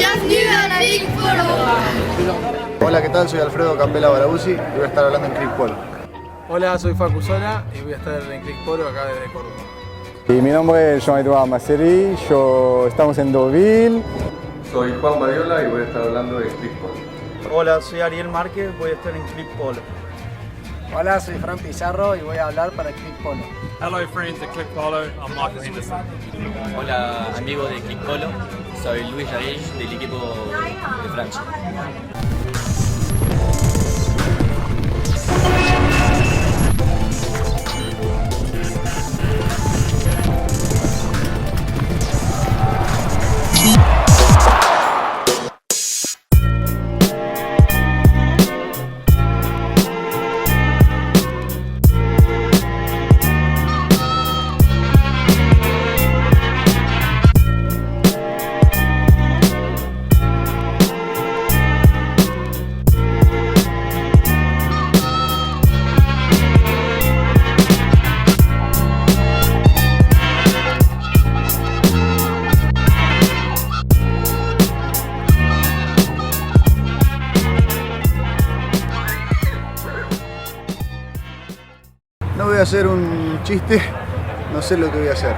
Bienvenue à la Click Polo. Hola, ¿qué tal? Soy Alfredo Capela Barabuzzi y voy a estar hablando en Click Polo. Hola, soy Facu Sola y voy a estar en Click Polo acá desde Córdoba. Y mi nombre es Jean-Edouard Masseri, estamos en Deauville. Soy Juan Badiola y voy a estar hablando de Click Polo. Hola, soy Ariel Márquez, voy a estar en Click Polo. Hola, soy Fran Pizarro y voy a hablar para Click Polo. Hello friends at Click Polo, I'm Michael Henderson. Hola amigos de Click Polo, soy Luis Jagués del equipo de Francia. No voy a hacer un chiste, no sé lo que voy a hacer.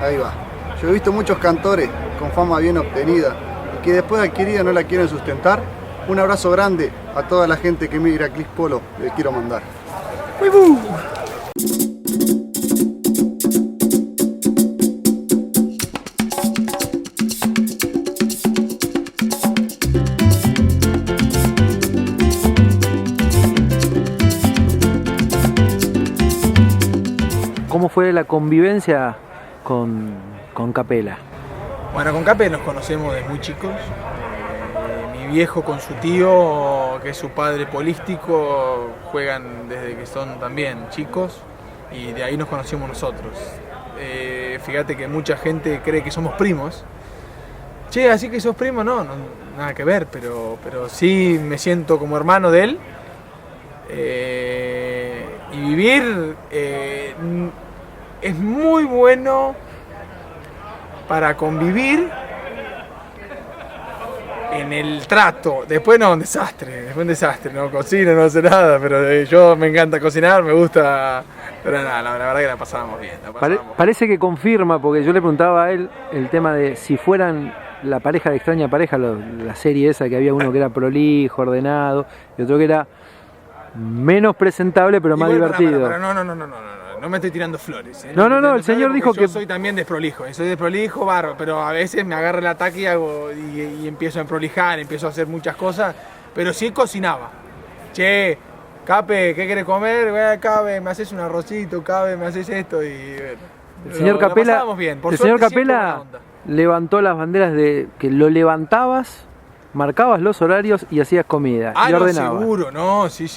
Ahí va. Yo he visto muchos cantores con fama bien obtenida y que después de adquirida no la quieren sustentar. Un abrazo grande a toda la gente que migra a Click Polo, les quiero mandar. ¡Uy! ¿Cómo fue la convivencia con Capela? Bueno, con Cape nos conocemos desde muy chicos. Mi viejo con su tío, que es su padre polístico, juegan desde que son también chicos y de ahí nos conocimos nosotros. Fíjate que mucha gente cree que somos primos. Che, así que sos primo, no, nada que ver, pero sí me siento como hermano de él. Y vivir es muy bueno para convivir en el trato. Después no, un desastre, no cocino, no sé nada, pero yo me encanta cocinar, me gusta, pero nada, la verdad que la pasábamos bien. Parece que confirma, porque yo le preguntaba a él el tema de si fueran la pareja de Extraña Pareja, la serie esa que había uno que era prolijo, ordenado, y otro que era menos presentable pero más divertido. No me estoy tirando flores. No, el señor dijo que... Yo soy también desprolijo, bárbaro, pero a veces me agarra el ataque y empiezo a prolijar, empiezo a hacer muchas cosas, pero sí cocinaba. Che, Cape, ¿qué querés comer? Bueno, Cape, me haces un arrocito, Cape, me haces esto y... El señor Capela, el señor Capela levantó las banderas de que lo levantabas, marcabas los horarios y hacías comida y ordenabas. Seguro, no, sí,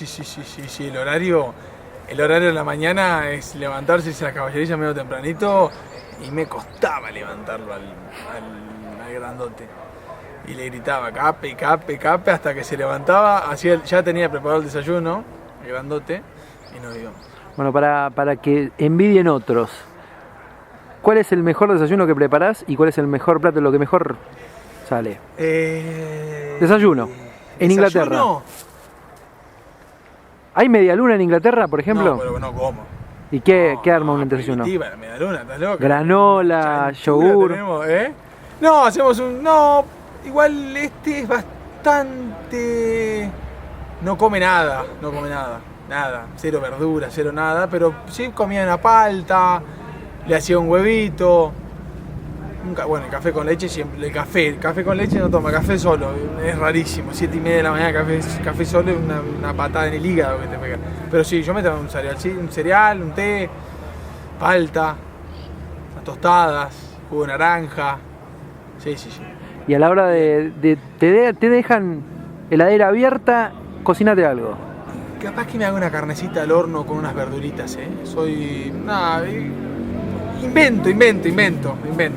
el horario de la mañana es levantarse, irse a la caballería medio tempranito y me costaba levantarlo al grandote. Y le gritaba Cape, hasta que se levantaba, ya tenía preparado el desayuno, el grandote, y nos íbamos. Bueno, para que envidien otros, ¿cuál es el mejor desayuno que preparás y cuál es el mejor plato, lo que mejor sale? Desayuno, en Inglaterra. ¿Hay media luna en Inglaterra, por ejemplo? No, pero no como. ¿Y qué arma un desayuno? La media luna, ¿estás loco? Granola, yogur. No, hacemos no, igual este es bastante... No come nada. Nada, cero verdura, cero nada, pero sí comía una palta, le hacía un huevito. Bueno, el café con leche siempre, el café con leche no toma, café solo, es rarísimo, 7:30 de la mañana café solo es una patada en el hígado que te pega. Pero sí, yo me tomo un cereal, un té, palta, unas tostadas, jugo de naranja, sí. Y a la hora te dejan heladera abierta, cocinate algo. Capaz que me haga una carnecita al horno con unas verduritas, Invento.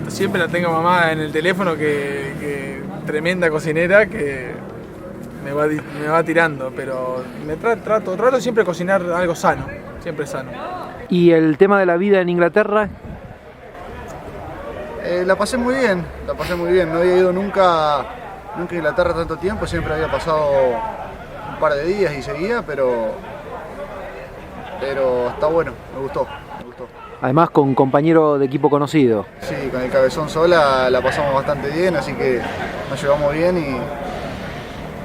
Siempre la tengo mamá en el teléfono que tremenda cocinera que me va tirando, pero trato siempre de cocinar algo sano, siempre sano. ¿Y el tema de la vida en Inglaterra? La pasé muy bien, no había ido nunca Nunca en Inglaterra tanto tiempo, siempre había pasado un par de días y seguía, pero está bueno, me gustó. Además con compañero de equipo conocido. Sí, con el Cabezón Sola la pasamos bastante bien, así que nos llevamos bien y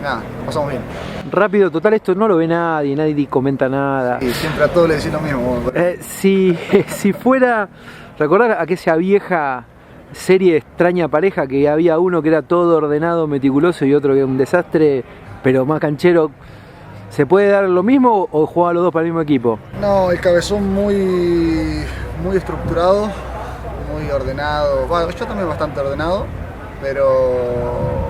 nada, la pasamos bien. Rápido, total, esto no lo ve nadie, nadie comenta nada. Y siempre a todos les decís lo mismo. Si fuera, ¿recordás aquella vieja serie Extraña Pareja que había uno que era todo ordenado, meticuloso y otro que era un desastre, pero más canchero? ¿Se puede dar lo mismo o juegan los dos para el mismo equipo? No, el Cabezón muy estructurado, muy ordenado. Bueno, yo también bastante ordenado, pero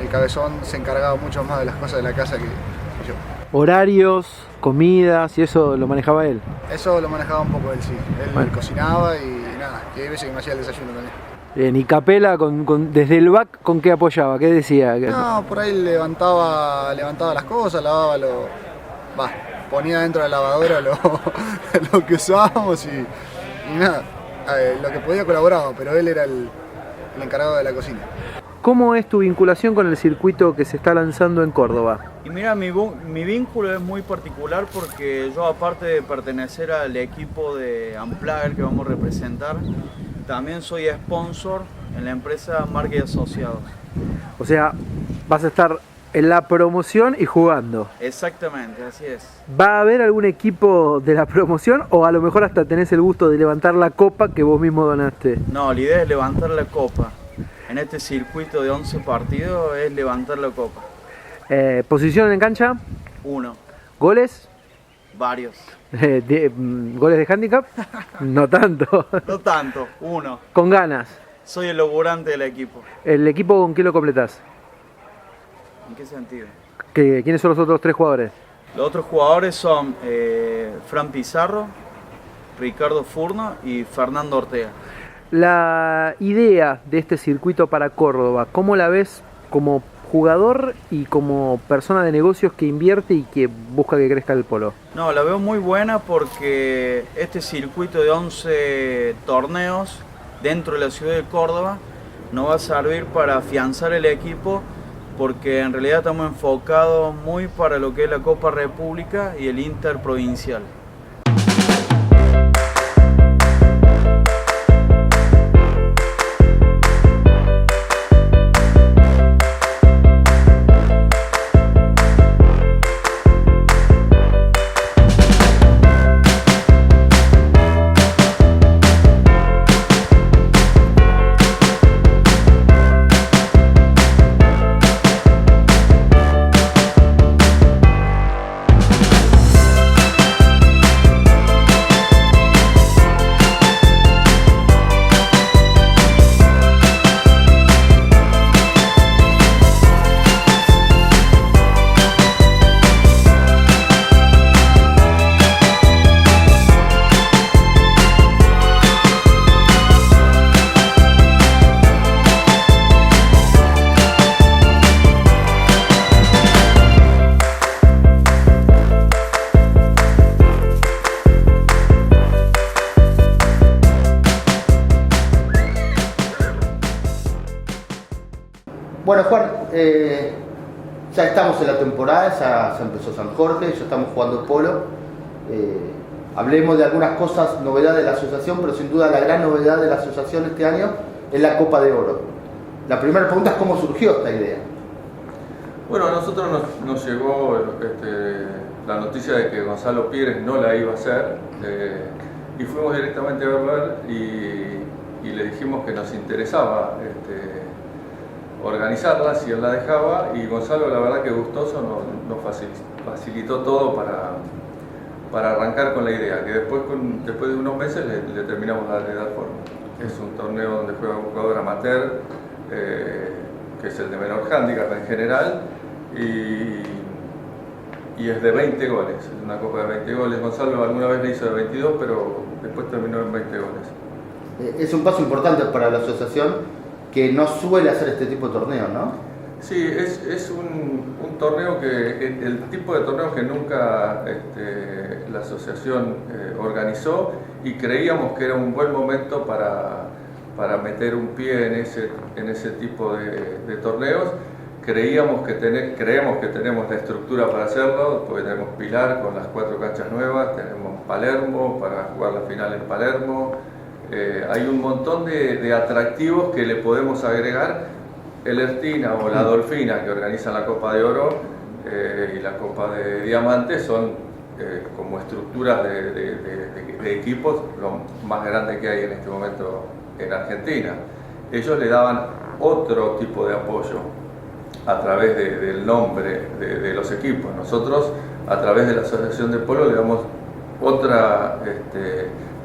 el Cabezón se encargaba mucho más de las cosas de la casa que yo. Horarios, comidas y eso lo manejaba él. Eso lo manejaba un poco él, sí. Él bueno. Cocinaba y nada, y hay veces que me hacía el desayuno también. Bien, y Capela desde el back, ¿con qué apoyaba? ¿Qué decía? No, por ahí levantaba las cosas, ponía dentro de la lavadora lo que usábamos y nada, lo que podía colaboraba, pero él era el encargado de la cocina. ¿Cómo es tu vinculación con el circuito que se está lanzando en Córdoba? Y mira, mi vínculo es muy particular porque yo, aparte de pertenecer al equipo de Unplugged que vamos a representar, también soy sponsor en la empresa Marque y Asociados. O sea, vas a estar en la promoción y jugando. Exactamente, así es. ¿Va a haber algún equipo de la promoción o a lo mejor hasta tenés el gusto de levantar la copa que vos mismo donaste? No, la idea es levantar la copa. En este circuito de 11 partidos es levantar la copa. ¿Posición en cancha? 1. ¿Goles? Varios. ¿Goles de handicap? No tanto. No tanto, 1. ¿Con ganas? Soy el laburante del equipo. ¿El equipo con qué lo completás? ¿En qué sentido? ¿Quiénes son los otros 3 jugadores? Los otros jugadores son Fran Pizarro, Ricardo Furno y Fernando Ortega. La idea de este circuito para Córdoba, ¿cómo la ves como jugador y como persona de negocios que invierte y que busca que crezca el polo? No, la veo muy buena porque este circuito de 11 torneos dentro de la ciudad de Córdoba nos va a servir para afianzar el equipo, porque en realidad estamos enfocados muy para lo que es la Copa República y el Interprovincial. Bueno, Juan, ya estamos en la temporada, ya empezó San Jorge, ya estamos jugando polo. Hablemos de algunas cosas, novedades de la asociación, pero sin duda la gran novedad de la asociación este año es la Copa de Oro. La primera pregunta es cómo surgió esta idea. Bueno, a nosotros nos llegó la noticia de que Gonzalo Pires no la iba a hacer y fuimos directamente a verla y le dijimos que nos interesaba organizarla si él la dejaba, y Gonzalo, la verdad que gustoso, nos facilitó todo para arrancar con la idea, que después de unos meses le terminamos de dar forma. Es un torneo donde juega un jugador amateur, que es el de menor handicap en general, y es de 20 goles, es una copa de 20 goles. Gonzalo alguna vez le hizo de 22, pero después terminó en 20 goles. Es un paso importante para la asociación, que no suele hacer este tipo de torneos, ¿no? Sí, es un torneo el tipo de torneo que nunca la asociación organizó, y creíamos que era un buen momento para meter un pie en ese tipo de torneos. Creemos que tenemos la estructura para hacerlo, porque tenemos Pilar con las 4 canchas nuevas, tenemos Palermo para jugar la final en Palermo. Hay un montón de atractivos que le podemos agregar. El Ertina o la Dolfina, que organizan la Copa de Oro y la Copa de Diamante, son como estructuras de equipos lo más grande que hay en este momento en Argentina. Ellos le daban otro tipo de apoyo a través del nombre de los equipos. Nosotros, a través de la Asociación de Polo, le damos otra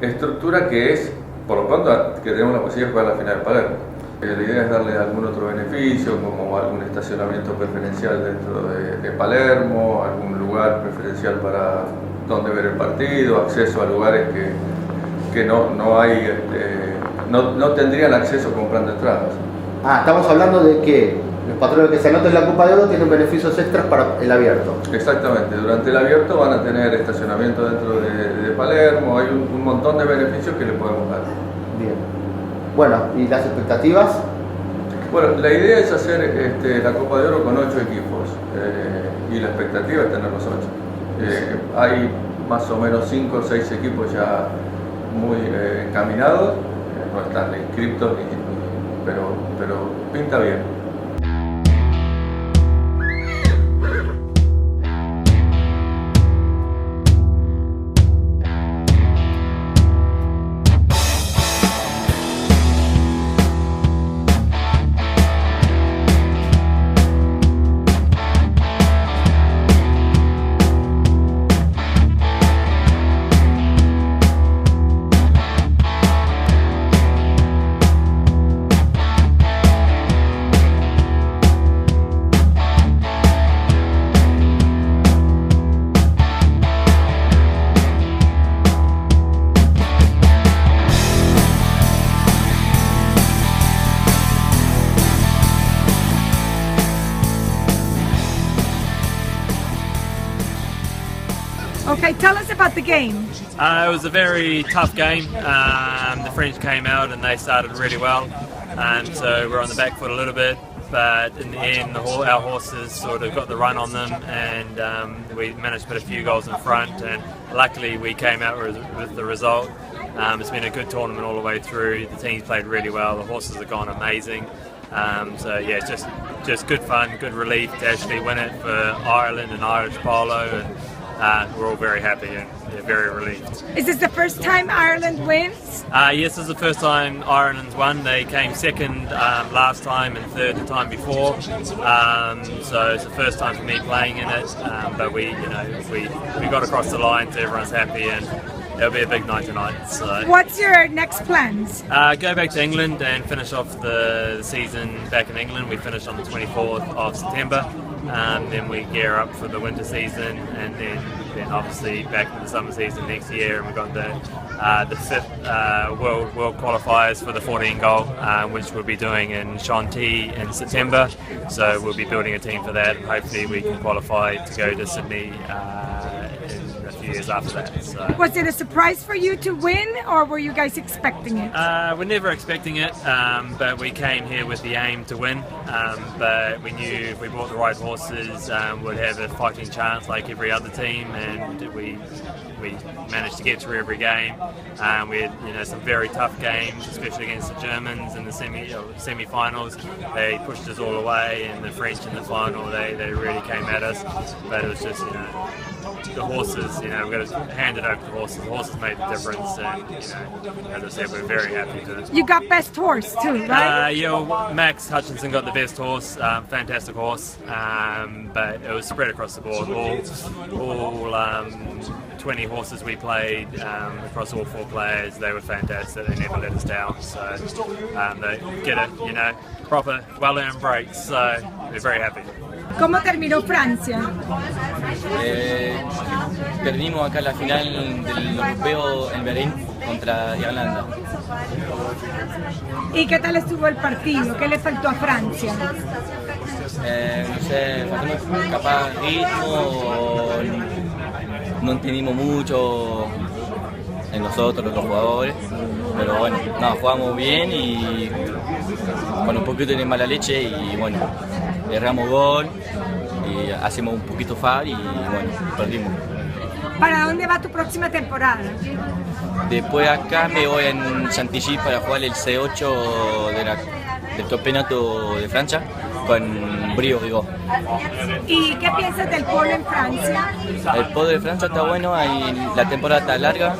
estructura que es, por lo pronto, que tenemos la posibilidad de jugar la final de Palermo. La idea es darle algún otro beneficio, como algún estacionamiento preferencial dentro de Palermo, algún lugar preferencial para donde ver el partido, acceso a lugares que no tendrían acceso comprando entradas. Estamos hablando de que los patrones que se anoten en la Copa de Oro tienen beneficios extras para el abierto. Exactamente, durante el abierto van a tener estacionamiento dentro de Palermo, hay un montón de beneficios que le podemos dar. Bien. Bueno, ¿y las expectativas? Bueno, la idea es hacer la Copa de Oro con 8 equipos y la expectativa es tener los 8. Hay más o menos 5 o 6 equipos ya muy encaminados, no están inscriptos, pero pinta bien. Okay, tell us about the game. It was a very tough game. The French came out and they started really well, so we're on the back foot a little bit. But in the end, our horses sort of got the run on them, and we managed to put a few goals in front. And luckily, we came out with the result. It's been a good tournament all the way through. The teams played really well. The horses have gone amazing. So yeah, just good fun, good relief to actually win it for Ireland and Irish polo, and we're all very happy and very relieved. Is this the first time Ireland wins? Yes, this is the first time Ireland's won. They came second last time and third the time before. So it's the first time for me playing in it. But we got across the line, so everyone's happy, and it'll be a big night tonight. So. What's your next plans? Go back to England and finish off the season back in England. We finish on the 24th of September. Then we gear up for the winter season, and then obviously back to the summer season next year. And we've got the fifth world qualifiers for the 14 goal, which we'll be doing in Chantilly in September. So we'll be building a team for that, and hopefully we can qualify to go to Sydney in a few years after that. So. Was it a surprise for you to win, or were you guys expecting it? We're never expecting it, but we came here with the aim to win. But we knew if we brought the right horses, we'd have a fighting chance like every other team, and we managed to get through every game. We had some very tough games, especially against the Germans in the semi-finals. They pushed us all away, and the French in the final, they really came at us. But it was just the horses. We've got to hand it over to the horses. The horses made the difference, and as I said, we're very happy to. You got best horse too, right? Max Hutchinson got the best horse. Fantastic horse, but it was spread across the board. All 20 horses we played across all 4 players. They were fantastic. They never let us down. So they get a proper, well-earned break. So we're very happy. ¿Cómo terminó Francia? Perdimos acá la final del europeo en Berlín contra Irlanda. ¿Y qué tal estuvo el partido? ¿Qué le faltó a Francia? No sé, faltamos capaz ritmo, no entendimos mucho en nosotros, los jugadores. Pero bueno, no, jugamos bien y con un poquito de mala leche y bueno, erramos gol y hacemos un poquito far y bueno, perdimos. ¿Para dónde va tu próxima temporada? Después acá me voy en Chantilly para jugar el C8 del campeonato de Francia con Brio Rigaud. ¿Y qué piensas del polo en Francia? El polo de Francia está bueno, la temporada está larga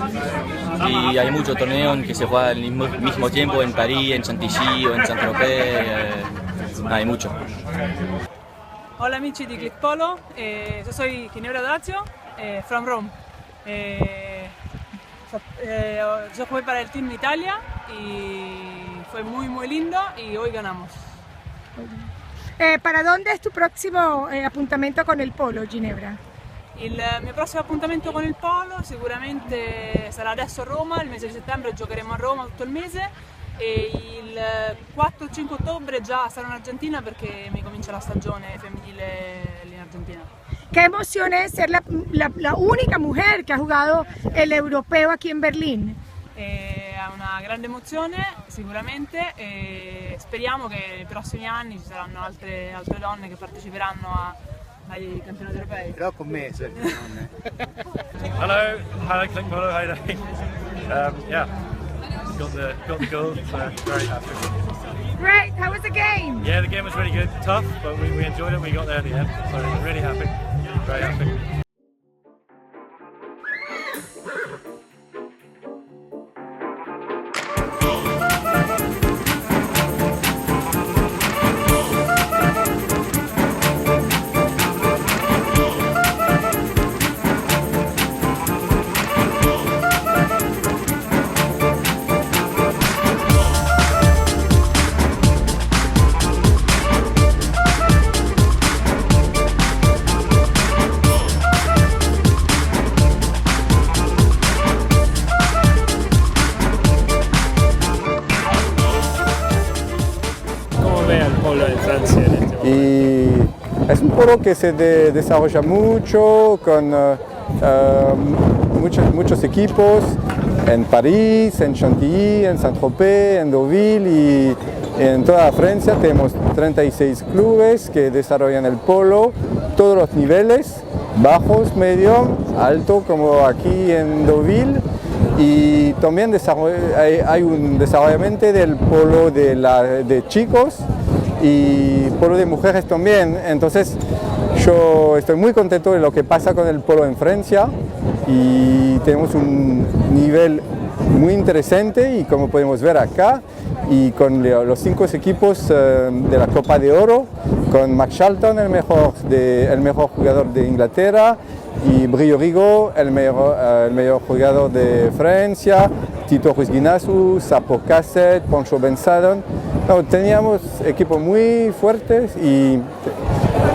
y hay muchos torneos que se juegan al mismo tiempo en París, en Chantilly o en Saint-Tropez, hay mucho. Hola amici di Click Polo, yo soy Ginebra Dazio, from Rome. Yo jugué para el Team Italia y fue muy lindo y hoy ganamos. ¿Para dónde es tu próximo apuntamiento con el polo, Ginebra? Il mio prossimo appuntamento con il polo sicuramente sarà adesso a Roma, il mese di settembre giocheremo a Roma tutto il mese e il 4-5 ottobre già sarò in Argentina perché mi comincia la stagione femminile lì in Argentina. Qué emoción es ser la única mujer que ha jugado el europeo aquí en Berlín. È una grande emozione sicuramente e speriamo che nei prossimi anni ci saranno altre donne che parteciperanno ai campionati europei. Però con me, Hello, Click Polo, how you doing? Yeah, got the goal, so very happy. Great, how was the game? Yeah, the game was really good, tough, but we enjoyed it. We got there at the end, so really happy, very happy. Y es un polo que se desarrolla mucho, con muchos equipos en París, en Chantilly, en Saint-Tropez, en Deauville y en toda Francia. Tenemos 36 clubes que desarrollan el polo, todos los niveles, bajos, medio, alto, como aquí en Deauville. Y también hay un desarrollamiento del polo de chicos y polo de mujeres también. Entonces yo estoy muy contento de lo que pasa con el polo en Francia y tenemos un nivel muy interesante y como podemos ver acá y con los 5 equipos de la Copa de Oro, con Max Charlton, el mejor jugador de Inglaterra, y Brio Rigaud, el mejor jugador de Francia, Tito Ruiz Guinazu, Sapo Casset, Poncho Bensadon. No, teníamos equipos muy fuertes y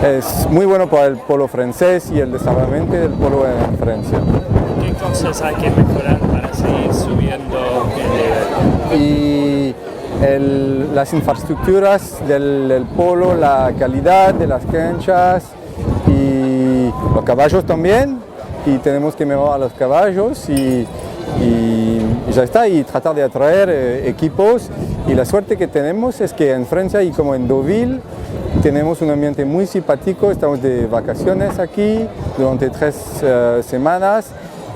es muy bueno para el polo francés y el desarrollo del polo en Francia. ¿Qué cosas hay que mejorar para seguir subiendo el nivel? Y las infraestructuras del polo, la calidad de las canchas y los caballos también, y tenemos que mejorar los caballos y ya está, y tratar de atraer equipos. Y la suerte que tenemos es que en Francia y como en Deauville tenemos un ambiente muy simpático, estamos de vacaciones aquí durante 3 semanas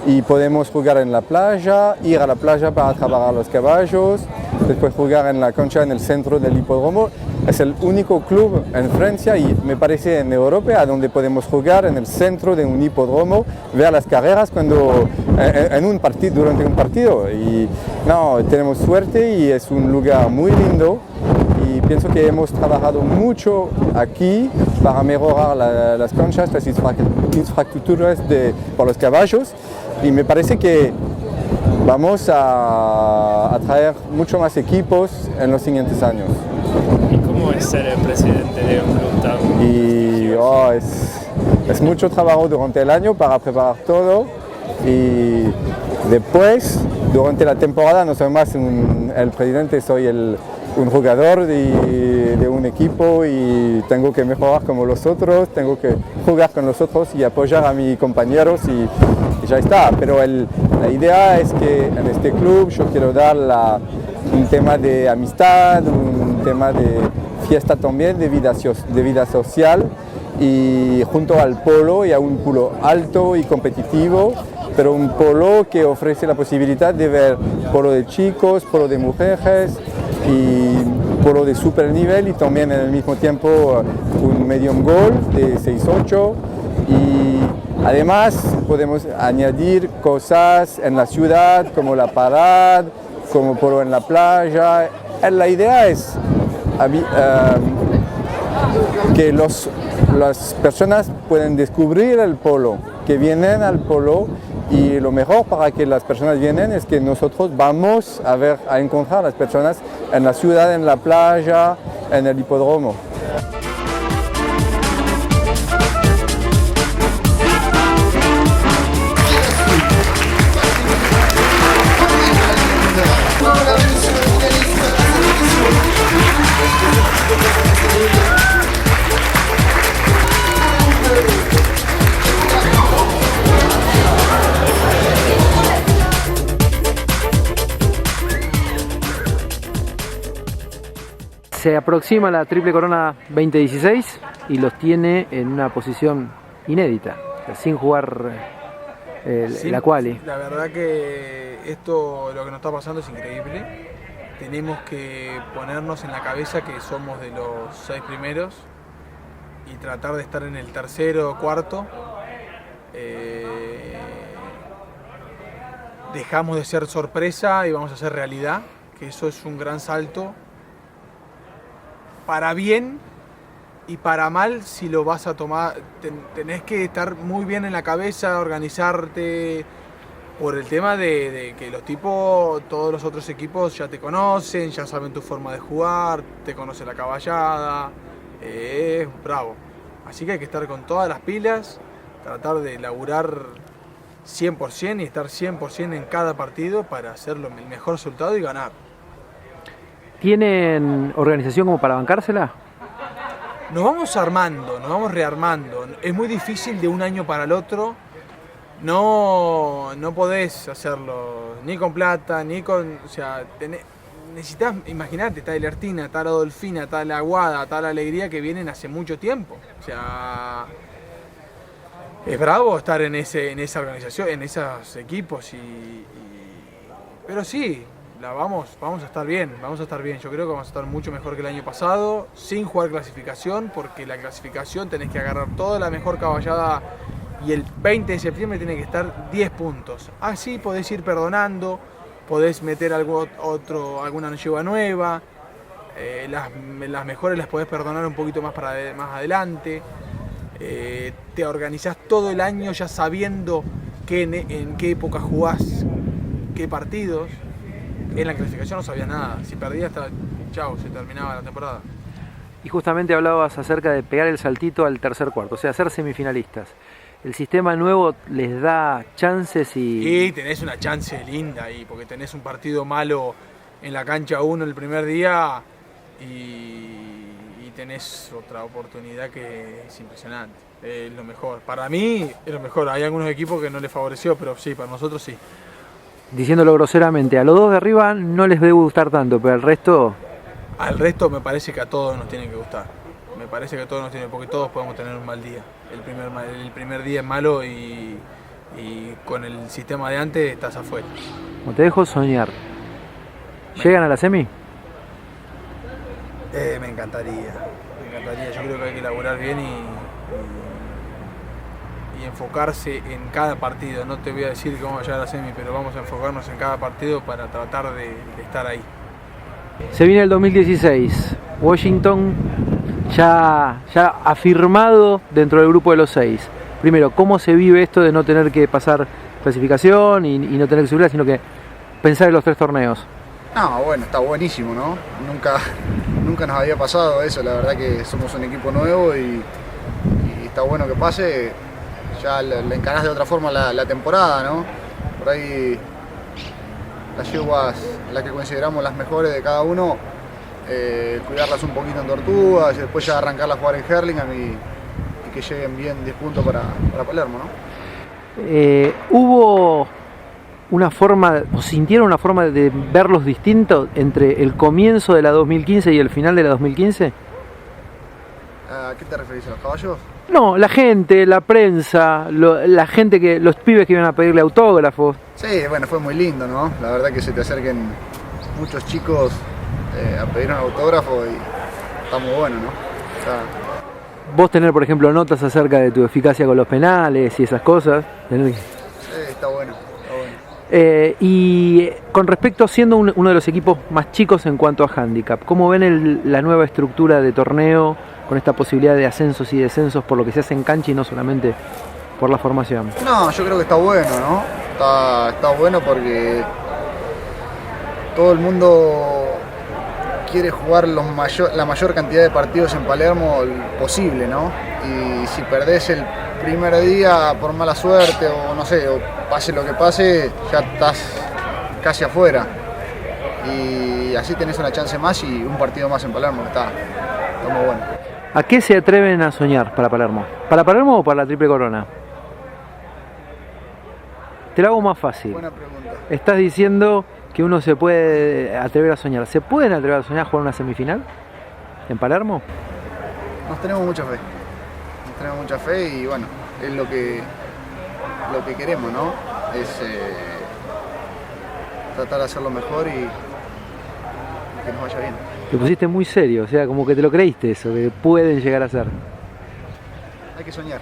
y podemos jugar en la playa, ir a la playa para trabajar los caballos, después jugar en la cancha en el centro del hipódromo. Es el único club en Francia y me parece en Europa a donde podemos jugar en el centro de un hipódromo, ver las carreras durante un partido. Y no, tenemos suerte y es un lugar muy lindo. Y pienso que hemos trabajado mucho aquí para mejorar las canchas, las infraestructuras para los caballos, y me parece que vamos a atraer mucho más equipos en los siguientes años. ¿Y cómo es ser el presidente de un club tan? Y es mucho trabajo durante el año para preparar todo, y después, durante la temporada, no soy más el presidente, soy un jugador de un equipo y tengo que mejorar como los otros, tengo que jugar con los otros y apoyar a mis compañeros y ya está, pero la idea es que en este club yo quiero dar un tema de amistad, un tema de fiesta también, de vida social, y junto al polo, y a un polo alto y competitivo, pero un polo que ofrece la posibilidad de ver polo de chicos, polo de mujeres y polo de super nivel, y también en el mismo tiempo un medium golf de 6-8, y además podemos añadir cosas en la ciudad como la parada, como polo en la playa. La idea es que las personas pueden descubrir el polo, que vienen al polo, y lo mejor para que las personas vienen es que nosotros vamos a encontrar a las personas en la ciudad, en la playa, en el hipódromo. Se aproxima la Triple Corona 2016 y los tiene en una posición inédita, sin jugar la quali. La verdad que lo que nos está pasando es increíble. Tenemos que ponernos en la cabeza que somos de los 6 primeros y tratar de estar en el tercero o cuarto. Dejamos de ser sorpresa y vamos a ser realidad, que eso es un gran salto. Para bien y para mal, si lo vas a tomar, tenés que estar muy bien en la cabeza, organizarte, por el tema de que todos los otros equipos ya te conocen, ya saben tu forma de jugar, te conoce la caballada, es bravo. Así que hay que estar con todas las pilas, tratar de laburar 100% y estar 100% en cada partido para hacer el mejor resultado y ganar. ¿Tienen organización como para bancársela? Nos vamos armando, nos vamos rearmando. Es muy difícil de un año para el otro. No podés hacerlo ni con plata, ni con... O sea, necesitas, imagínate, está el Ertina, está la Dolfina, está la Aguada, está la Alegría, que vienen hace mucho tiempo. O sea, es bravo estar en esa organización, en esos equipos. Pero sí, vamos a estar bien, Yo creo que vamos a estar mucho mejor que el año pasado, sin jugar clasificación, porque la clasificación tenés que agarrar toda la mejor caballada y el 20 de septiembre tiene que estar 10 puntos. Así podés ir perdonando, podés meter alguna lleva nueva, las mejores las podés perdonar un poquito más más adelante. Te organizás todo el año ya sabiendo en qué época jugás, qué partidos. En la clasificación no sabía nada, si perdías, se terminaba la temporada. Y justamente hablabas acerca de pegar el saltito al tercer cuarto, o sea, ser semifinalistas. ¿El sistema nuevo les da chances y tenés una chance linda ahí, porque tenés un partido malo en la cancha 1 el primer día y tenés otra oportunidad que es impresionante. Es lo mejor. Para mí es lo mejor. Hay algunos equipos que no les favoreció, pero sí, para nosotros sí. Diciéndolo groseramente, a los dos de arriba no les debe gustar tanto, pero al resto... Al resto me parece que a todos nos tienen que gustar. Me parece que a todos nos tienen, porque todos podemos tener un mal día. El primer día es malo y con el sistema de antes estás afuera. Como te dejo soñar. ¿Llegan a la semi? Me encantaría. Yo creo que hay que laburar bien y enfocarse en cada partido. No te voy a decir que vamos a llegar a la semi, pero vamos a enfocarnos en cada partido para tratar de estar ahí. Se viene el 2016. Washington ya afirmado dentro del grupo de los 6. Primero, ¿cómo se vive esto de no tener que pasar clasificación y no tener que subirla, sino que pensar en los 3 torneos? No, bueno, está buenísimo, ¿no? Nunca nos había pasado eso. La verdad que somos un equipo nuevo y está bueno que pase. Ya le encarás de otra forma la temporada, ¿no? Por ahí las yeguas, las que consideramos las mejores de cada uno, cuidarlas un poquito en Tortugas y después ya arrancarlas a jugar en Hurlingham y que lleguen bien 10 puntos para Palermo, ¿no? ¿Hubo una forma, o sintieron una forma de verlos distintos entre el comienzo de la 2015 y el final de la 2015? ¿A qué te referís? ¿A los caballos? No, la gente, la prensa, la gente los pibes que iban a pedirle autógrafos. Sí, bueno, fue muy lindo, ¿no? La verdad que se te acerquen muchos chicos a pedir un autógrafo y está muy bueno, ¿no? Vos tener, por ejemplo, notas acerca de tu eficacia con los penales y esas cosas. Sí, está bueno, está bueno. Y con respecto a siendo uno de los equipos más chicos en cuanto a handicap, ¿cómo ven la nueva estructura de torneo con esta posibilidad de ascensos y descensos por lo que se hace en cancha y no solamente por la formación? No, yo creo que está bueno, ¿no? Está bueno porque todo el mundo quiere jugar la mayor cantidad de partidos en Palermo posible, ¿no? Y si perdés el primer día por mala suerte o no sé, o pase lo que pase, ya estás casi afuera. Y así tenés una chance más y un partido más en Palermo, está muy bueno. ¿A qué se atreven a soñar para Palermo? ¿Para Palermo o para la Triple Corona? Te lo hago más fácil. Buena pregunta. Estás diciendo que uno se puede atrever a soñar. ¿Se pueden atrever a soñar a jugar una semifinal en Palermo? Nos tenemos mucha fe. Nos tenemos mucha fe y bueno, es lo que queremos, ¿no? Es tratar de hacerlo mejor y que nos vaya bien. Te pusiste muy serio, o sea, como que te lo creíste eso, que pueden llegar a ser. Hay que soñar.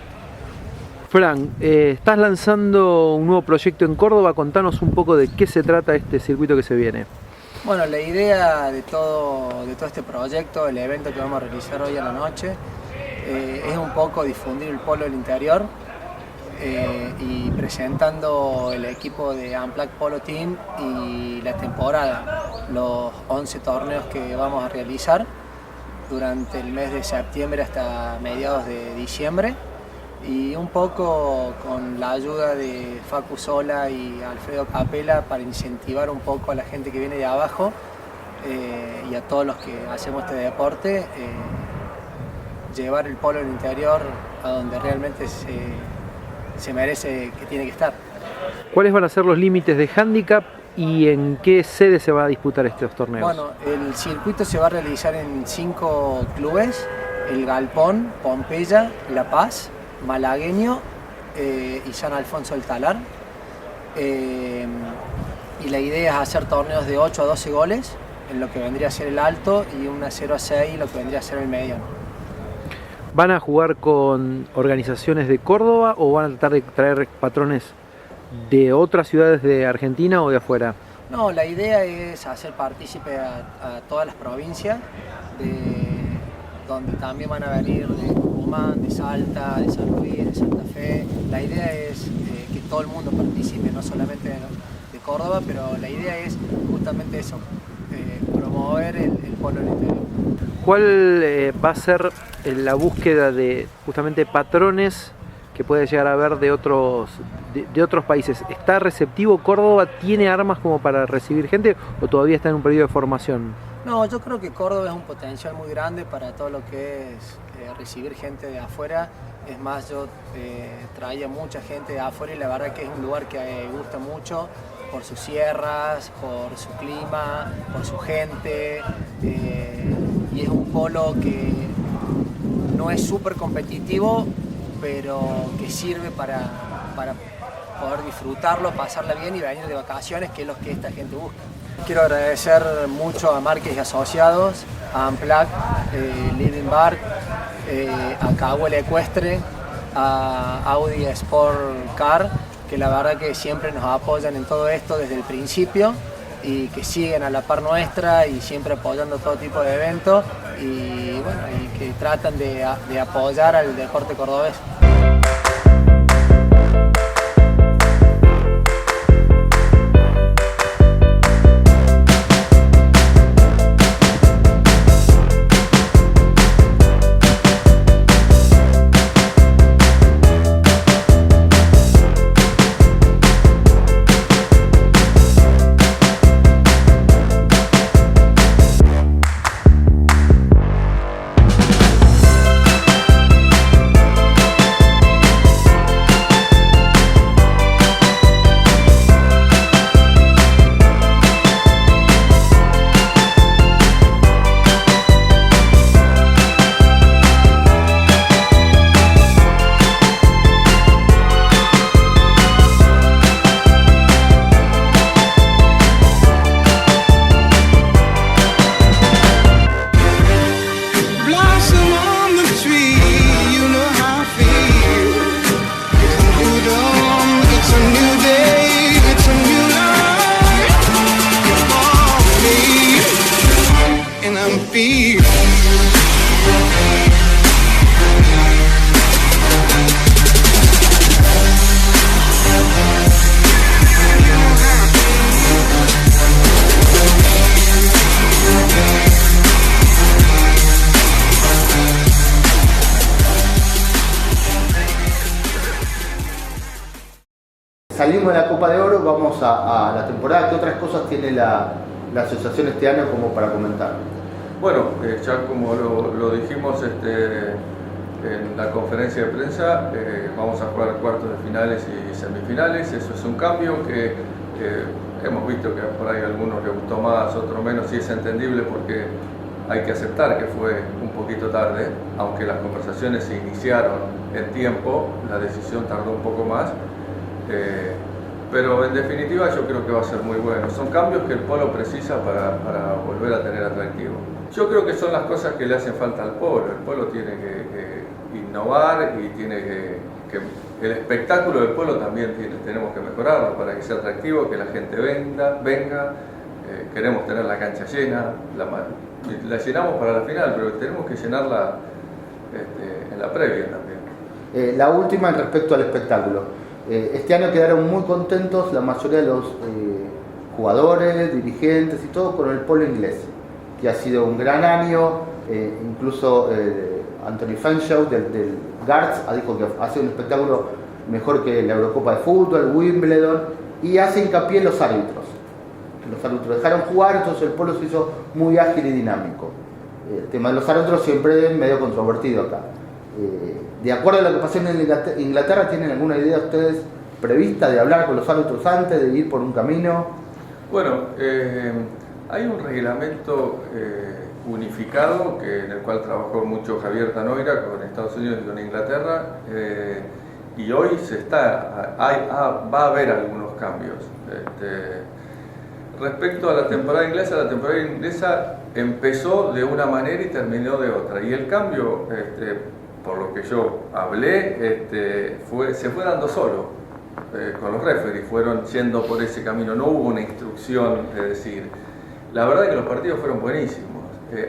Fran, estás lanzando un nuevo proyecto en Córdoba, contanos un poco de qué se trata este circuito que se viene. Bueno, la idea de todo este proyecto, el evento que vamos a realizar hoy a la noche, es un poco difundir el polo del interior y presentando el equipo de Unplugged Polo Team y la temporada, los 11 torneos que vamos a realizar durante el mes de septiembre hasta mediados de diciembre. Y un poco con la ayuda de Facu Sola y Alfredo Capela para incentivar un poco a la gente que viene de abajo y a todos los que hacemos este deporte, llevar el polo del interior a donde realmente se merece, que tiene que estar. ¿Cuáles van a ser los límites de handicap y en qué sede se va a disputar estos torneos? Bueno, el circuito se va a realizar en 5 clubes: El Galpón, Pompeya, La Paz, Malagueño y San Alfonso del Talar. Y la idea es hacer torneos de 8 a 12 goles en lo que vendría a ser el alto y una 0 a 6 en lo que vendría a ser el mediano. ¿Van a jugar con organizaciones de Córdoba o van a tratar de traer patrones de otras ciudades de Argentina o de afuera? No, la idea es hacer partícipe a todas las provincias, donde también van a venir de Tucumán, de Salta, de San Luis, de Santa Fe. La idea es que todo el mundo participe, no solamente de Córdoba, pero la idea es justamente eso, promover el polo del interior. ¿Cuál va a ser la búsqueda de justamente patrones que puede llegar a haber de otros países? ¿Está receptivo Córdoba? ¿Tiene armas como para recibir gente o todavía está en un periodo de formación? No, yo creo que Córdoba es un potencial muy grande para todo lo que es recibir gente de afuera. Es más, yo traía mucha gente de afuera y la verdad que es un lugar que gusta mucho por sus sierras, por su clima, por su gente. Y es un polo que no es súper competitivo, pero que sirve para poder disfrutarlo, pasarla bien y venir de vacaciones, que es lo que esta gente busca. Quiero agradecer mucho a Márquez y Asociados, a Unplugged, Living Bar, a Cahuel Ecuestre, a Audi Sport Car, que la verdad que siempre nos apoyan en todo esto desde el principio y que siguen a la par nuestra y siempre apoyando todo tipo de eventos y, bueno, y que tratan de apoyar al deporte cordobés. be. Salimos de la Copa de Oro, vamos a la temporada. ¿Qué otras cosas tiene la asociación este año como para comentar? Bueno, ya como lo dijimos en la conferencia de prensa, vamos a jugar cuartos de finales y semifinales. Eso es un cambio que hemos visto que por ahí a algunos les gustó más, otros menos, y es entendible porque hay que aceptar que fue un poquito tarde, aunque las conversaciones se iniciaron en tiempo, la decisión tardó un poco más. Pero en definitiva yo creo que va a ser muy bueno. Son cambios que el polo precisa para volver a tener atractivo. Yo creo que son las cosas que le hacen falta al polo. El polo tiene que innovar y tiene que el espectáculo del polo también tenemos que mejorarlo para que sea atractivo, que la gente venga. Queremos tener la cancha llena, la llenamos para la final, pero tenemos que llenarla en la previa también. La última respecto al espectáculo. Este año quedaron muy contentos la mayoría de los jugadores, dirigentes y todo con el polo inglés, que ha sido un gran año. Incluso Anthony Fanshawe del Guards dijo que ha sido un espectáculo mejor que la Eurocopa de Fútbol, Wimbledon, y hace hincapié en los árbitros. Los árbitros dejaron jugar, entonces el polo se hizo muy ágil y dinámico. El tema de los árbitros siempre es medio controvertido acá. De acuerdo a lo que pasó en Inglaterra, ¿tienen alguna idea ustedes prevista de hablar con los árbitros antes, de ir por un camino? Bueno, hay un reglamento unificado en el cual trabajó mucho Javier Tanoira con Estados Unidos y con Inglaterra, y hoy va a haber algunos cambios. Respecto a la temporada inglesa empezó de una manera y terminó de otra, y el cambio, por lo que yo hablé, se fue dando solo, con los referees, fueron yendo por ese camino, no hubo una instrucción de decir. La verdad es que los partidos fueron buenísimos,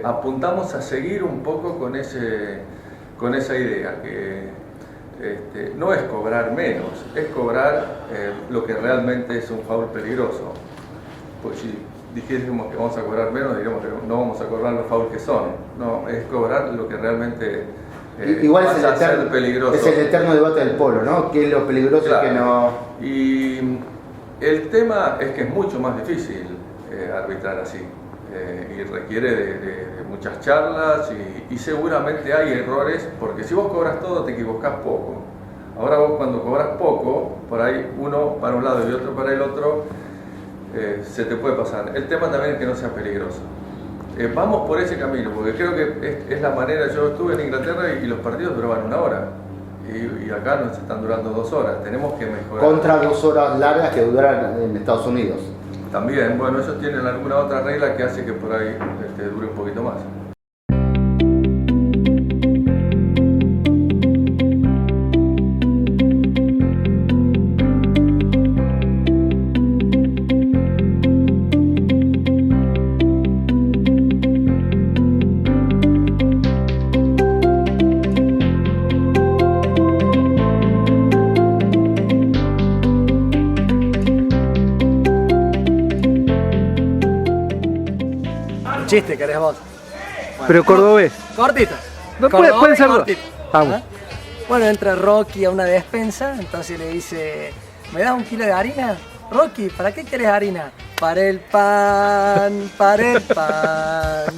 apuntamos a seguir un poco con esa idea, que no es cobrar menos, es cobrar lo que realmente es un foul peligroso. Pues si dijésemos que vamos a cobrar menos, diríamos que no vamos a cobrar los fouls que son, no, es cobrar lo que realmente igual es el eterno debate del polo, ¿no? ¿Qué es lo peligroso y qué no? Y el tema es que es mucho más difícil arbitrar así, y requiere de muchas charlas, y seguramente hay errores, porque si vos cobras todo te equivocás poco. Ahora vos cuando cobras poco, por ahí uno para un lado y otro para el otro, se te puede pasar. El tema también es que no sea peligroso. Vamos por ese camino, porque creo que es la manera. Yo estuve en Inglaterra y los partidos duraban 1 hora, y acá nos están durando 2 horas. Tenemos que mejorar. Contra 2 horas largas que duran en Estados Unidos. También, bueno, ellos tienen alguna otra regla que hace que por ahí dure un poquito más. Chiste, querés vos. Bueno, pero cordobés. Cortito. No, pueden ser dos. Vamos. ¿Ah? Bueno, entra Rocky a una despensa, entonces le dice, ¿me das 1 kilo de harina? Rocky, ¿para qué querés harina? Para el pan, para el pan.